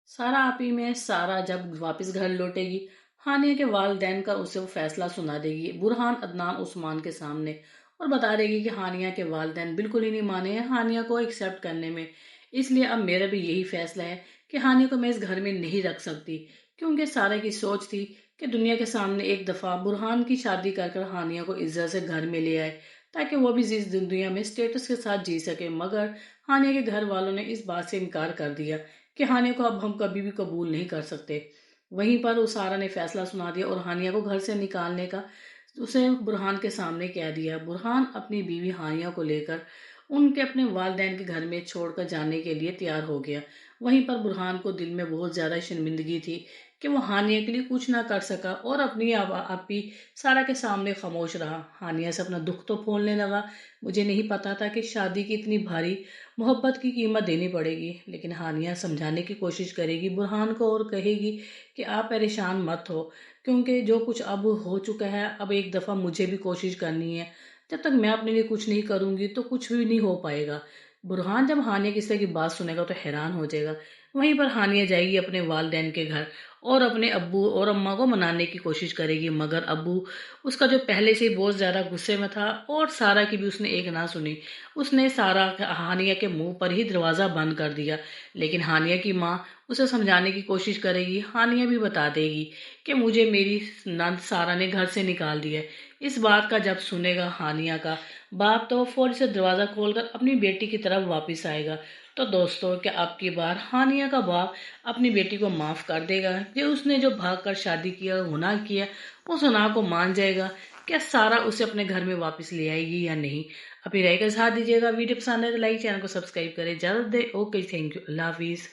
सारा आपी में सारा जब वापस घर लौटेगी, हानिया के वालिदैन का उसे वो फैसला सुना देगी बुरहान अदनान उस्मान के सामने, और बता देगी कि हानिया के वालिदैन बिल्कुल ही नहीं माने हैं हानिया को एक्सेप्ट करने में। इसलिए अब मेरा भी यही फैसला है कि हानिया को मैं इस घर में नहीं रख सकती, क्योंकि सारा की सोच थी कि दुनिया के सामने एक दफ़ा बुरहान की शादी कर कर हानिया को इज्जत से घर में ले आए, ताकि वो भी इस दुनिया में स्टेटस के साथ जी सके। मगर हानिया के घर वालों ने इस बात से इनकार कर दिया कि हानिया को अब हम कभी भी कबूल नहीं कर सकते। वहीं पर उसारा ने फैसला सुना दिया और हानिया को घर से निकालने का उसे बुरहान के सामने कह दिया। बुरहान अपनी बीवी हानिया को लेकर उनके अपने वालिदैन के घर में छोड़कर जाने के लिए तैयार हो गया। वहीं पर बुरहान को दिल में बहुत ज़्यादा शर्मिंदगी थी कि वो हानिया के लिए कुछ ना कर सका और अपनी आपी सारा के सामने खामोश रहा। हानिया से अपना दुख तो फोड़ने लगा, मुझे नहीं पता था कि शादी की इतनी भारी मोहब्बत की कीमत देनी पड़ेगी। लेकिन हानिया समझाने की कोशिश करेगी बुरहान को और कहेगी कि आप परेशान मत हो, क्योंकि जो कुछ अब हो चुका है, अब एक दफ़ा मुझे भी कोशिश करनी है। जब तक मैं अपने लिए कुछ नहीं करूंगी तो कुछ भी नहीं हो पाएगा। बुरहान जब हानिया की इस तरह की बात सुनेगा तो हैरान हो जाएगा। वहीं पर हानिया जाएगी अपने वालिदैन के घर और अपने अब्बू और अम्मा को मनाने की कोशिश करेगी, मगर अब्बू उसका जो पहले से ही बहुत ज़्यादा गुस्से में था और सारा की भी उसने एक ना सुनी। उसने सारा हानिया के मुंह पर ही दरवाज़ा बंद कर दिया। लेकिन हानिया की माँ उसे समझाने की कोशिश करेगी। हानिया भी बता देगी कि मुझे मेरी नंद सारा ने घर से निकाल दिया है। इस बात का जब सुनेगा हानिया का बाप तो वो फौरी से दरवाज़ा खोलकर अपनी बेटी की तरफ वापस आएगा। तो दोस्तों, क्या अब की बार हानिया का बाप अपनी बेटी को माफ़ कर देगा? कि उसने जो भाग कर शादी किया, गुनाह किया, उस गुनाह को मान जाएगा? क्या सारा उसे अपने घर में वापस ले आएगी या नहीं? अपनी राय का साथ दीजिएगा। वीडियो पसंद है तो लाइक, चैनल को सब्सक्राइब करें। इजाज़त दे। ओके, थैंक यू, अल्लाह हाफिज़।